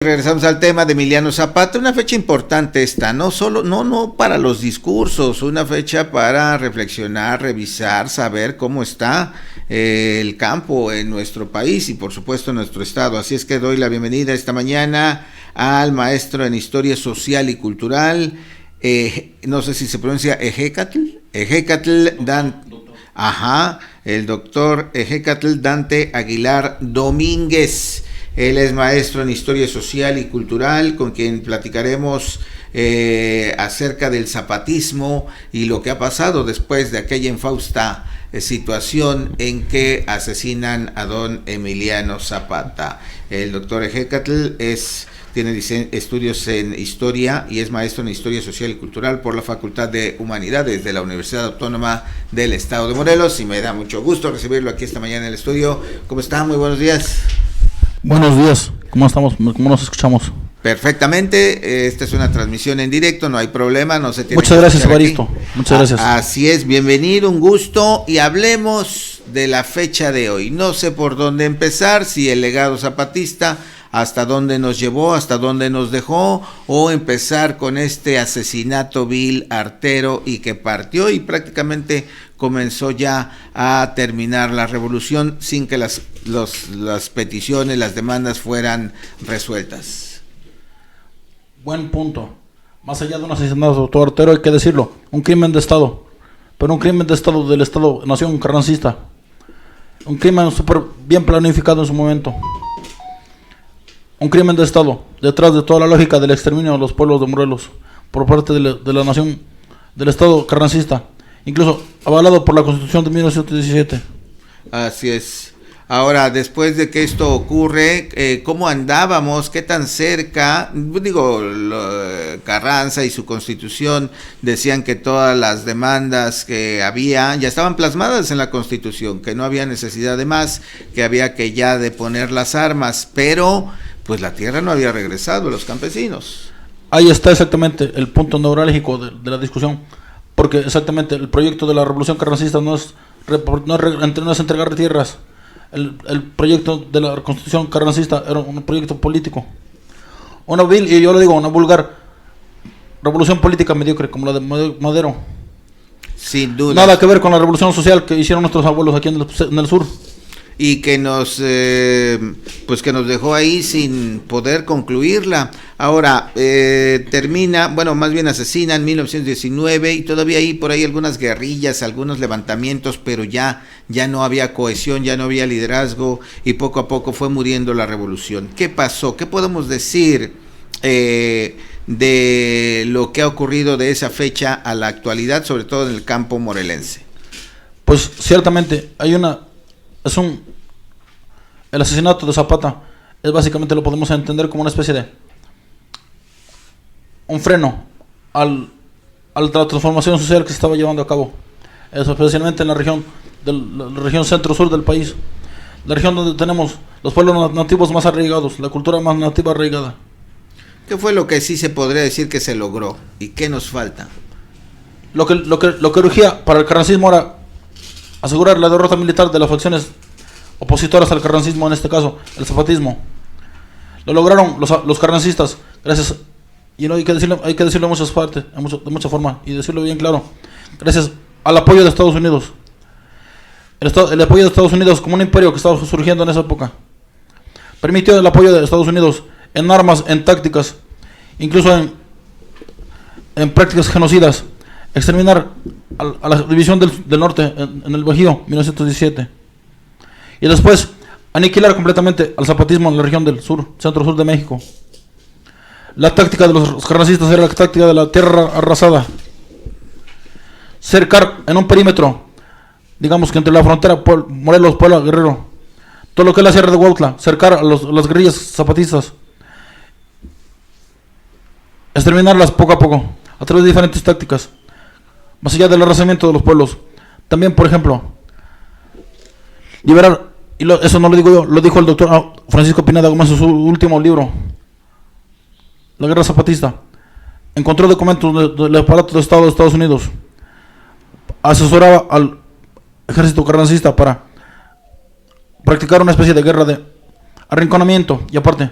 Regresamos al tema de Emiliano Zapata, una fecha importante esta, no para los discursos, una fecha para reflexionar, revisar, saber cómo está el campo en nuestro país y por supuesto en nuestro estado. Así es que doy la bienvenida esta mañana al maestro en Historia Social y Cultural, no sé si se pronuncia Ejecatl el doctor Ejecatl Dante Aguilar Domínguez. Él es maestro en Historia Social y Cultural, con quien platicaremos acerca del zapatismo y lo que ha pasado después de aquella infausta situación en que asesinan a don Emiliano Zapata. El doctor Ejecatl tiene estudios en Historia y es maestro en Historia Social y Cultural por la Facultad de Humanidades de la Universidad Autónoma del Estado de Morelos, y me da mucho gusto recibirlo aquí esta mañana en el estudio. ¿Cómo está? Muy buenos días. Buenos días, ¿cómo estamos? ¿Cómo nos escuchamos? Perfectamente, esta es una transmisión en directo, no hay problema, no se tiene. Muchas gracias, Evaristo, muchas gracias. Así es, bienvenido, un gusto, y hablemos de la fecha de hoy. No sé por dónde empezar, si el legado zapatista, hasta dónde nos llevó, hasta dónde nos dejó, o empezar con este asesinato vil, artero, y que partió y prácticamente comenzó ya a terminar la revolución sin que las peticiones, las demandas fueran resueltas. Buen punto. Más allá de un asesinato artero, hay que decirlo, un crimen de Estado, pero un crimen de Estado del Estado-Nación carrancista. Un crimen súper bien planificado en su momento. Un crimen de Estado, detrás de toda la lógica del exterminio de los pueblos de Morelos, por parte de la nación, del Estado carrancista, incluso avalado por la Constitución de 1917. Así es. Ahora, después de que esto ocurre, ¿cómo andábamos? ¿Qué tan cerca? Carranza y su Constitución decían que todas las demandas que había ya estaban plasmadas en la Constitución, que no había necesidad de más, que había que ya deponer las armas, pero pues la tierra no había regresado a los campesinos. Ahí está exactamente el punto neurálgico de la discusión, porque exactamente el proyecto de la revolución carrancista no es entregar tierras. El proyecto de la constitución carrancista era un proyecto político, una vil, y yo lo digo, una vulgar revolución política mediocre como la de Madero. Sin duda. Nada que ver con la revolución social que hicieron nuestros abuelos aquí en el sur. Y que nos dejó ahí sin poder concluirla. Ahora, más bien asesina en 1919 y todavía hay por ahí algunas guerrillas, algunos levantamientos, pero ya no había cohesión, ya no había liderazgo y poco a poco fue muriendo la revolución. ¿Qué pasó? ¿Qué podemos decir de lo que ha ocurrido de esa fecha a la actualidad, sobre todo en el campo morelense? Pues ciertamente el asesinato de Zapata básicamente lo podemos entender como una especie de un freno a la transformación social que se estaba llevando a cabo, especialmente en la región centro-sur del país, la región donde tenemos los pueblos nativos más arraigados, la cultura más nativa arraigada. ¿Qué fue lo que sí se podría decir que se logró y qué nos falta? Lo que urgía para el carrancismo era asegurar la derrota militar de las facciones opositoras al carrancismo, en este caso el zapatismo. Lo lograron los carrancistas gracias, y no hay que decirlo en muchas partes, de mucha forma, y decirlo bien claro, gracias al apoyo de Estados Unidos. El apoyo de Estados Unidos como un imperio que estaba surgiendo en esa época permitió el apoyo de Estados Unidos en armas, en tácticas, incluso en prácticas genocidas, exterminar a la división del norte en el Bajío, 1917, y después aniquilar completamente al zapatismo en la región del sur, centro-sur de México. La táctica de los carrancistas era la táctica de la tierra arrasada, cercar en un perímetro, digamos que entre la frontera Morelos, Puebla, Guerrero, todo lo que es la Sierra de Huautla, cercar a las guerrillas zapatistas, exterminarlas poco a poco a través de diferentes tácticas, más allá del arrasamiento de los pueblos. También, por ejemplo, liberar, eso no lo digo yo, lo dijo el doctor Francisco Pineda Gómez en su último libro, La Guerra Zapatista. Encontró documentos del aparato de Estado de Estados Unidos, asesoraba al ejército carrancista para practicar una especie de guerra de arrinconamiento, y aparte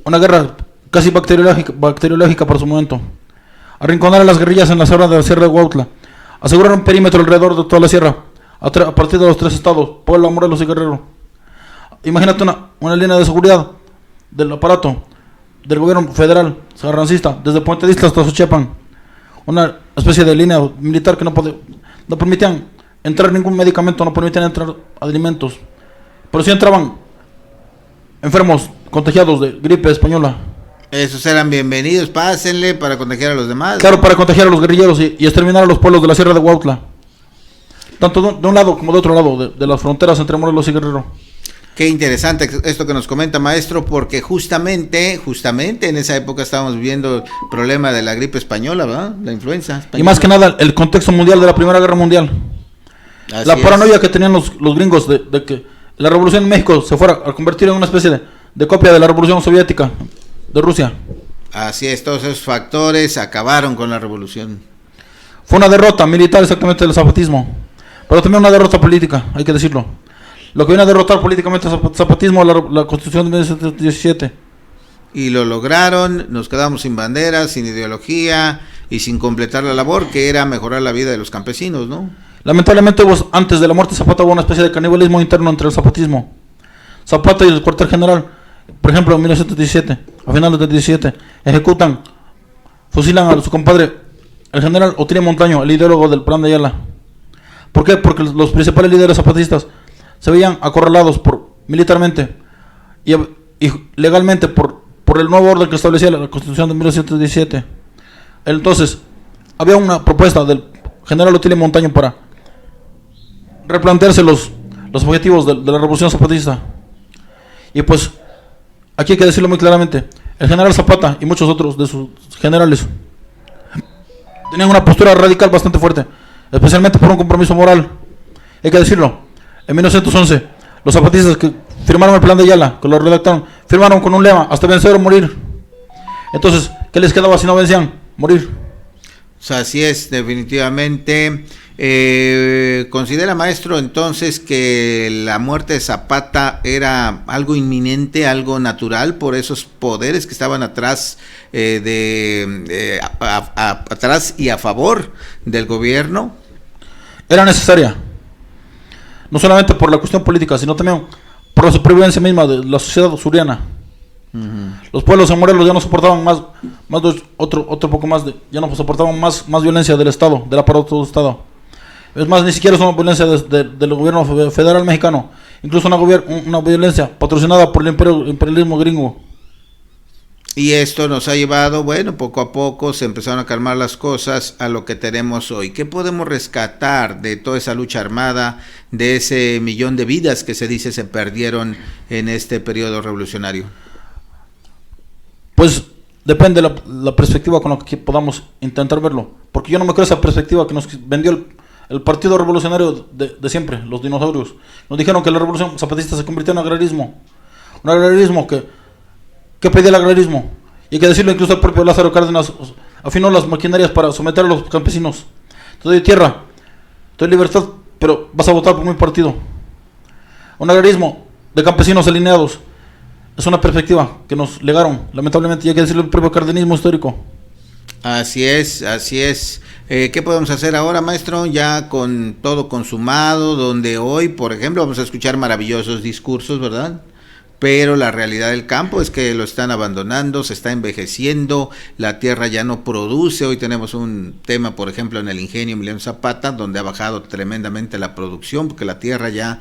una guerra casi bacteriológica para su momento. Arrinconar a las guerrillas en la sierra de Huautla. Asegurar un perímetro alrededor de toda la sierra, a partir de los 3 estados, Puebla, Morelos y Guerrero. Imagínate una línea de seguridad del aparato del gobierno federal carrancista, desde Puente de Isla hasta Xochiapan. Una especie de línea militar que no permitían entrar ningún medicamento, no permitían entrar alimentos. Pero sí entraban enfermos contagiados de gripe española. Esos eran bienvenidos, pásenle para contagiar a los demás. Claro, para contagiar a los guerrilleros y exterminar a los pueblos de la sierra de Huautla. Tanto de un lado como de otro lado, de las fronteras entre Morelos y Guerrero. Qué interesante esto que nos comenta, maestro, porque justamente en esa época estábamos viviendo el problema de la gripe española, ¿verdad? La influenza española. Y más que nada, el contexto mundial de la Primera Guerra Mundial. Así la paranoia que tenían los gringos de que la revolución en México se fuera a convertir en una especie de copia de la revolución soviética de Rusia. Así es, todos esos factores acabaron con la revolución. Fue una derrota militar exactamente del zapatismo, pero también una derrota política, hay que decirlo. Lo que viene a derrotar políticamente el zapatismo, la Constitución de 1917. Y lo lograron, nos quedamos sin banderas, sin ideología y sin completar la labor que era mejorar la vida de los campesinos, ¿no? Lamentablemente antes de la muerte de Zapata hubo una especie de canibalismo interno entre el zapatismo. Zapata y el cuartel general, por ejemplo en 1917, a finales del 17, fusilan a su compadre, el general Otilio Montaño, el ideólogo del Plan de Ayala. ¿Por qué? Porque los principales líderes zapatistas se veían acorralados militarmente y legalmente por el nuevo orden que establecía la Constitución de 1917. Entonces, había una propuesta del general Otilio Montaño para replantearse los objetivos de la revolución zapatista. Y pues, aquí hay que decirlo muy claramente, el general Zapata y muchos otros de sus generales tenían una postura radical bastante fuerte, especialmente por un compromiso moral. Hay que decirlo. En 1911, los zapatistas que firmaron el Plan de Ayala, que lo redactaron, firmaron con un lema, hasta vencer o morir. Entonces, ¿qué les quedaba si no vencían? Morir. O sea, así es, definitivamente. ¿Considera, maestro, entonces que la muerte de Zapata era algo inminente, algo natural por esos poderes que estaban atrás, atrás y a favor del gobierno? Era necesaria. No solamente por la cuestión política, sino también por la supervivencia misma de la sociedad suriana. Los pueblos en Morelos ya no soportaban ya no soportaban más violencia del Estado, del aparato del Estado. Es más, ni siquiera es una violencia del gobierno federal mexicano, incluso una violencia patrocinada por el imperialismo gringo. Y esto nos ha llevado, bueno, poco a poco se empezaron a calmar las cosas a lo que tenemos hoy. ¿Qué podemos rescatar de toda esa lucha armada, de ese 1,000,000 de vidas que se dice se perdieron en este periodo revolucionario? Pues depende de la perspectiva con la que podamos intentar verlo. Porque yo no me creo esa perspectiva que nos vendió el partido revolucionario de siempre, los dinosaurios. Nos dijeron que la revolución zapatista se convirtió en agrarismo. Un agrarismo que pedía el agrarismo. Y hay que decirlo, incluso el propio Lázaro Cárdenas afinó las maquinarias para someter a los campesinos. Te doy tierra, te doy libertad, pero vas a votar por mi partido. Un agrarismo de campesinos alineados. Es una perspectiva que nos legaron, lamentablemente, y hay que decirlo, el propio cardenismo histórico. Así es, así es. ¿Qué podemos hacer ahora, maestro? Ya con todo consumado, donde hoy, por ejemplo, vamos a escuchar maravillosos discursos, ¿verdad? Pero la realidad del campo es que lo están abandonando, se está envejeciendo, la tierra ya no produce. Hoy tenemos un tema, por ejemplo, en el ingenio Emiliano Zapata, donde ha bajado tremendamente la producción, porque la tierra ya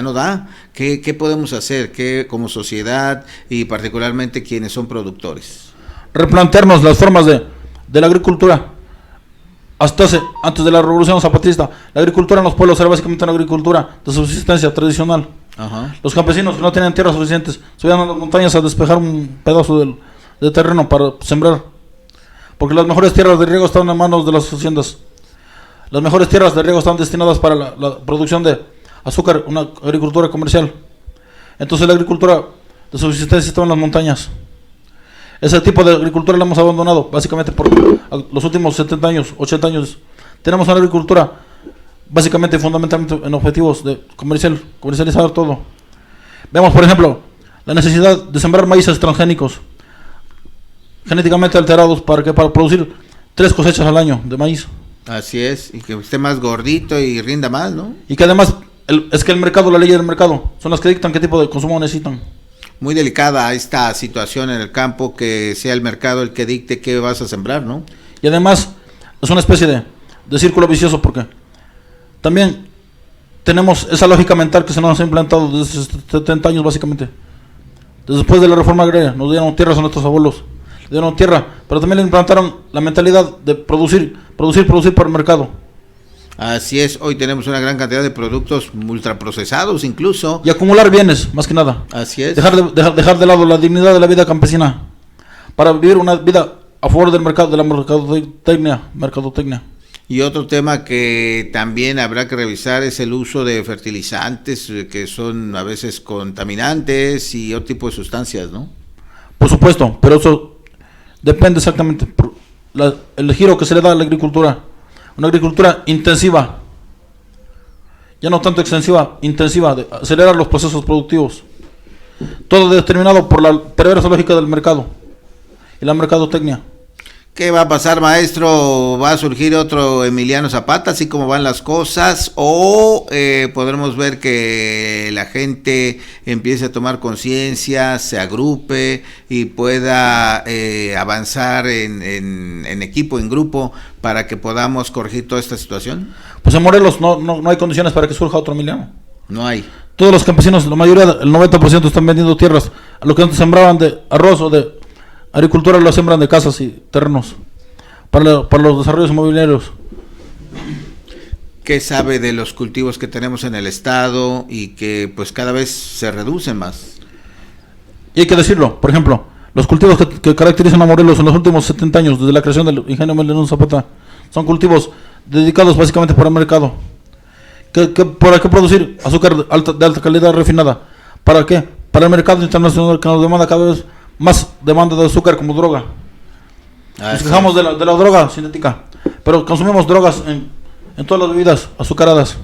no da. ¿Qué podemos hacer como sociedad y particularmente quienes son productores? Replantearnos las formas de la agricultura. Antes de la revolución zapatista, la agricultura en los pueblos era básicamente una agricultura de subsistencia tradicional. Ajá. Los campesinos que no tenían tierras suficientes subían a las montañas a despejar un pedazo de terreno para sembrar, porque las mejores tierras de riego estaban en manos de las haciendas. Las mejores tierras de riego estaban destinadas para la producción de azúcar, una agricultura comercial. Entonces la agricultura de subsistencia estaba en las montañas. Ese tipo de agricultura la hemos abandonado básicamente por los últimos 70 años, 80 años. Tenemos una agricultura básicamente, fundamentalmente en objetivos de comercializar todo. Vemos, por ejemplo, la necesidad de sembrar maíces transgénicos genéticamente alterados para producir 3 cosechas al año de maíz. Así es, y que esté más gordito y rinda más, ¿no? Y que además, es que el mercado, la ley del mercado, son las que dictan qué tipo de consumo necesitan. Muy delicada esta situación en el campo, que sea el mercado el que dicte qué vas a sembrar, ¿no? Y además, es una especie de círculo vicioso, porque también tenemos esa lógica mental que se nos ha implantado desde 70 años, básicamente. Después de la reforma agraria, nos dieron tierras a nuestros abuelos, le dieron tierra, pero también le implantaron la mentalidad de producir para el mercado. Así es, hoy tenemos una gran cantidad de productos ultraprocesados incluso. Y acumular bienes, más que nada. Así es. Dejar de lado la dignidad de la vida campesina para vivir una vida a favor del mercado, de la mercadotecnia. Y otro tema que también habrá que revisar es el uso de fertilizantes que son a veces contaminantes y otro tipo de sustancias, ¿no? Por supuesto, pero eso depende exactamente el giro que se le da a la agricultura. Una agricultura intensiva, ya no tanto extensiva, intensiva, de acelerar los procesos productivos. Todo determinado por la perversa lógica del mercado y la mercadotecnia. ¿Qué va a pasar, maestro? ¿Va a surgir otro Emiliano Zapata, así como van las cosas? ¿O podremos ver que la gente empiece a tomar conciencia, se agrupe y pueda avanzar en equipo, en grupo, para que podamos corregir toda esta situación? Pues en Morelos no hay condiciones para que surja otro Emiliano. No hay. Todos los campesinos, la mayoría, el 90% están vendiendo tierras. A lo que antes sembraban de arroz o de agricultura, lo siembran de casas y terrenos para los desarrollos inmobiliarios. ¿Qué sabe de los cultivos que tenemos en el estado y que pues cada vez se reducen más? Y hay que decirlo, por ejemplo, los cultivos que caracterizan a Morelos en los últimos 70 años, desde la creación del ingenio Emiliano Zapata, son cultivos dedicados básicamente para el mercado. ¿Para qué producir azúcar de alta calidad refinada? ¿Para qué? Para el mercado internacional, que nos demanda cada vez más demanda de azúcar como droga. Nos quejamos de la droga sintética, pero consumimos drogas en todas las bebidas azucaradas.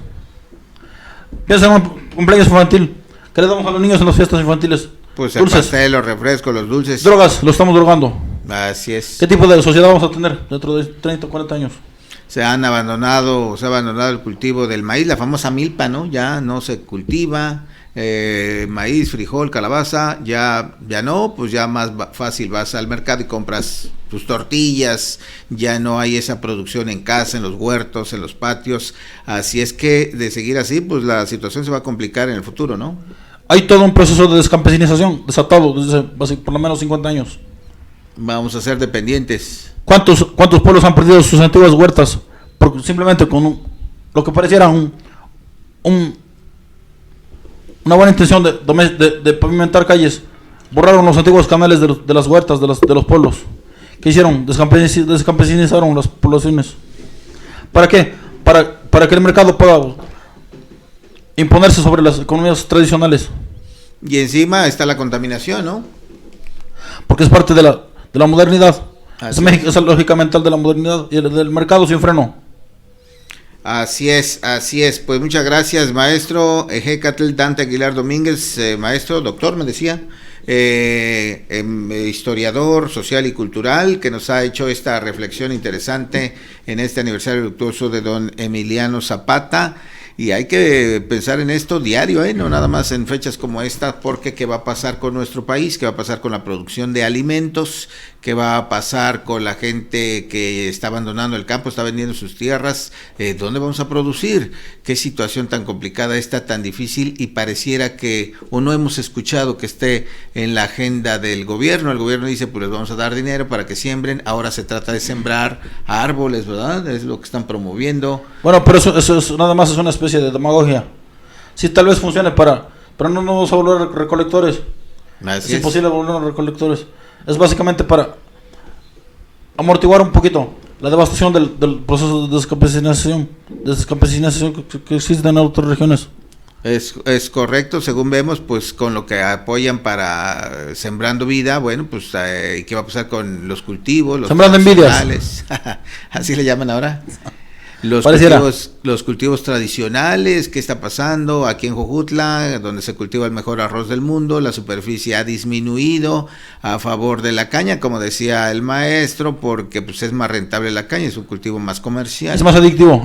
Piensa en un cumpleaños infantil, ¿qué le damos a los niños en las fiestas infantiles? Pues el pastel, los refrescos, los dulces. Drogas, lo estamos drogando. Así es. ¿Qué tipo de sociedad vamos a tener dentro de 30 o 40 años? Se ha abandonado el cultivo del maíz, la famosa milpa, ¿no? Ya no se cultiva. Maíz, frijol, calabaza, ya no, pues ya más fácil vas al mercado y compras tus tortillas, ya no hay esa producción en casa, en los huertos, en los patios, así es que de seguir así, pues la situación se va a complicar en el futuro, ¿no? Hay todo un proceso de descampesinización desatado desde por lo menos 50 años. Vamos a ser dependientes. ¿Cuántos pueblos han perdido sus antiguas huertas? Porque simplemente con lo que pareciera una buena intención de pavimentar calles, borraron los antiguos canales de las huertas de los pueblos. ¿Qué hicieron? Descampesinizaron las poblaciones. ¿Para qué? Para que el mercado pueda imponerse sobre las economías tradicionales. Y encima está la contaminación, ¿no? Porque es parte de la modernidad. Esa lógica mental de la modernidad y del mercado sin freno. Así es. Pues muchas gracias, maestro Ejecatl Dante Aguilar Domínguez, maestro, doctor, me decía, historiador social y cultural, que nos ha hecho esta reflexión interesante en este aniversario luctuoso de don Emiliano Zapata. Y hay que pensar en esto diario, no nada más en fechas como esta, porque qué va a pasar con nuestro país, qué va a pasar con la producción de alimentos, qué va a pasar con la gente que está abandonando el campo, está vendiendo sus tierras, dónde vamos a producir, qué situación tan complicada está, tan difícil, y pareciera que o no hemos escuchado que esté en la agenda del gobierno. El gobierno dice, pues les vamos a dar dinero para que siembren, ahora se trata de sembrar árboles, ¿verdad? Es lo que están promoviendo. Bueno, pero eso es, nada más es una especie de demagogia. Sí, tal vez funcione pero no nos vamos a volver recolectores. Es imposible volver recolectores. Es básicamente para amortiguar un poquito la devastación del proceso de descampesinización que existe en otras regiones. Es correcto, según vemos, pues con lo que apoyan para Sembrando Vida, bueno, pues ¿qué va a pasar con los cultivos? Los Sembrando envidias. Así le llaman ahora. pareciera. Los cultivos tradicionales, ¿qué está pasando? Aquí en Jojutla, donde se cultiva el mejor arroz del mundo, la superficie ha disminuido a favor de la caña, como decía el maestro, porque pues es más rentable la caña, es un cultivo más comercial. Es más adictivo.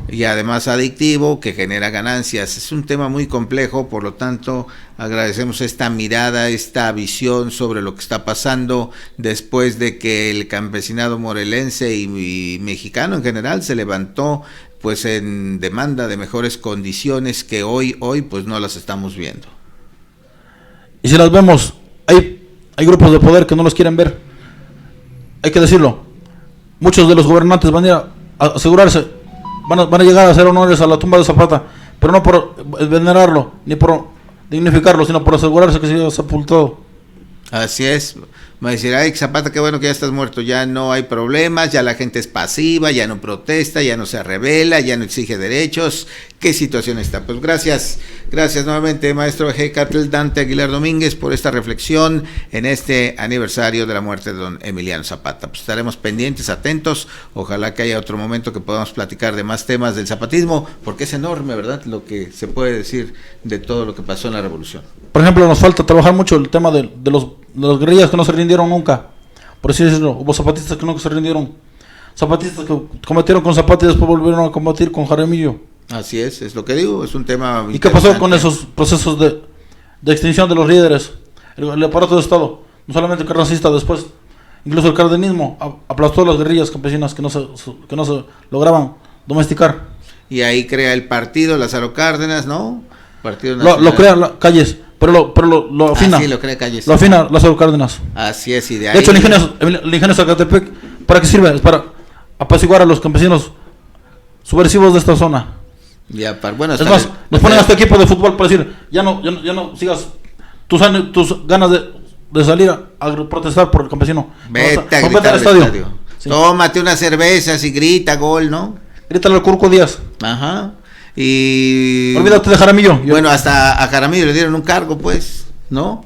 Y además adictivo, que genera ganancias. Es un tema muy complejo, por lo tanto, agradecemos esta mirada, esta visión sobre lo que está pasando después de que el campesinado morelense y mexicano en general se levantó pues en demanda de mejores condiciones que hoy pues no las estamos viendo. Y si las vemos, hay grupos de poder que no los quieren ver. Hay que decirlo. Muchos de los gobernantes van a ir a asegurarse, van a llegar a hacer honores a la tumba de Zapata, pero no por venerarlo, ni por dignificarlo, sino por asegurarse que siga sepultado. Así es. Va a decir, ay, Zapata, qué bueno que ya estás muerto, ya no hay problemas, ya la gente es pasiva, ya no protesta, ya no se revela, ya no exige derechos. ¿Qué situación está? Pues gracias nuevamente, maestro Ejecatl Dante Aguilar Domínguez, por esta reflexión en este aniversario de la muerte de don Emiliano Zapata. Pues estaremos pendientes, atentos, ojalá que haya otro momento que podamos platicar de más temas del zapatismo, porque es enorme, ¿verdad?, lo que se puede decir de todo lo que pasó en la revolución. Por ejemplo, nos falta trabajar mucho el tema de los guerrillas que no se rindieron nunca, por así decirlo. Hubo zapatistas que nunca se rindieron, zapatistas que combatieron con Zapata y después volvieron a combatir con Jaramillo. Así es lo que digo, es un tema. ¿Y qué pasó con esos procesos de extinción de los líderes? El aparato de Estado, no solamente el carrancista, después incluso el cardenismo aplastó las guerrillas campesinas que no se lograban domesticar. Y ahí crea el partido Lázaro Cárdenas, ¿no? Partido Nacional. Lo crea Calles, pero lo afina. Sí, lo crea Calles. Lo afina Lázaro Cárdenas. Así es, y de ahí. De hecho, el ingenio Zacatepec, ¿para qué sirve? Es para apaciguar a los campesinos subversivos de esta zona. Ya, bueno, es más, nos ponen a este equipo de fútbol para decir, ya no sigas tus ganas de salir a protestar por el campesino. Vete a gritar al estadio. Sí. Tómate unas cervezas y grita gol, ¿no? Grítale al Curco Díaz. Ajá. Y olvídate de Jaramillo. Bueno, hasta a Jaramillo le dieron un cargo, pues, ¿no?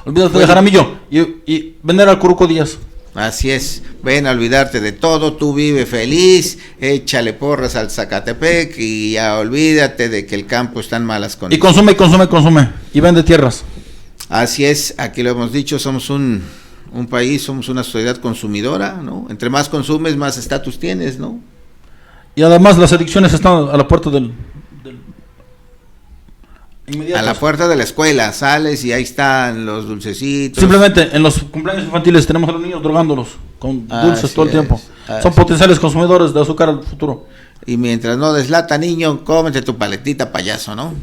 Olvídate de Jaramillo y vender al Curco Díaz. Así es, ven a olvidarte de todo, tú vive feliz, échale porras al Zacatepec y ya olvídate de que el campo está en malas condiciones. Y consume, y vende tierras. Así es, aquí lo hemos dicho, somos un país, somos una sociedad consumidora, ¿no? Entre más consumes, más estatus tienes, ¿no? Y además las adicciones están a la puerta del a la puerta de la escuela, sales y ahí están los dulcecitos. Simplemente en los cumpleaños infantiles tenemos a los niños drogándolos con dulces todo el tiempo. Son potenciales consumidores de azúcar al futuro. Y mientras no deslata, niño, cómete tu paletita, payaso, ¿no?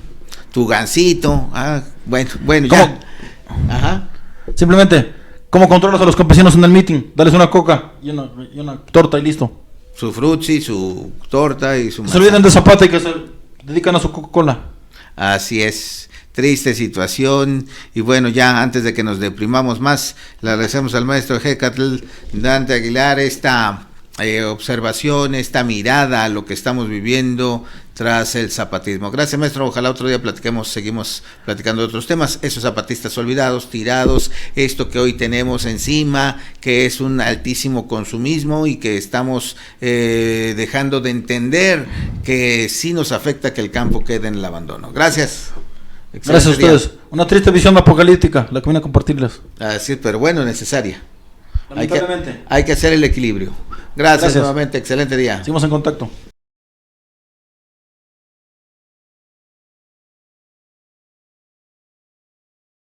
Tu gansito. Bueno, ya. Ajá. Simplemente, ¿cómo controlas a los campesinos en el meeting? Dales una coca y una torta y listo. Su frutzi, su torta y su... Se olvidan de Zapata y que se dedican a su Coca-Cola. Así es, triste situación. Y bueno, ya antes de que nos deprimamos más, le agradecemos al maestro Ejecatl Dante Aguilar esta observación, esta mirada a lo que estamos viviendo tras el zapatismo. Gracias, maestro, ojalá otro día seguimos platicando de otros temas, esos zapatistas olvidados, tirados, esto que hoy tenemos encima, que es un altísimo consumismo y que estamos dejando de entender que sí nos afecta que el campo quede en el abandono. Gracias. Gracias a ustedes. Una triste visión apocalíptica la que vine a compartirles. Así, pero bueno, necesaria. Lamentablemente. Hay que hacer el equilibrio. Gracias nuevamente, excelente día. Seguimos en contacto.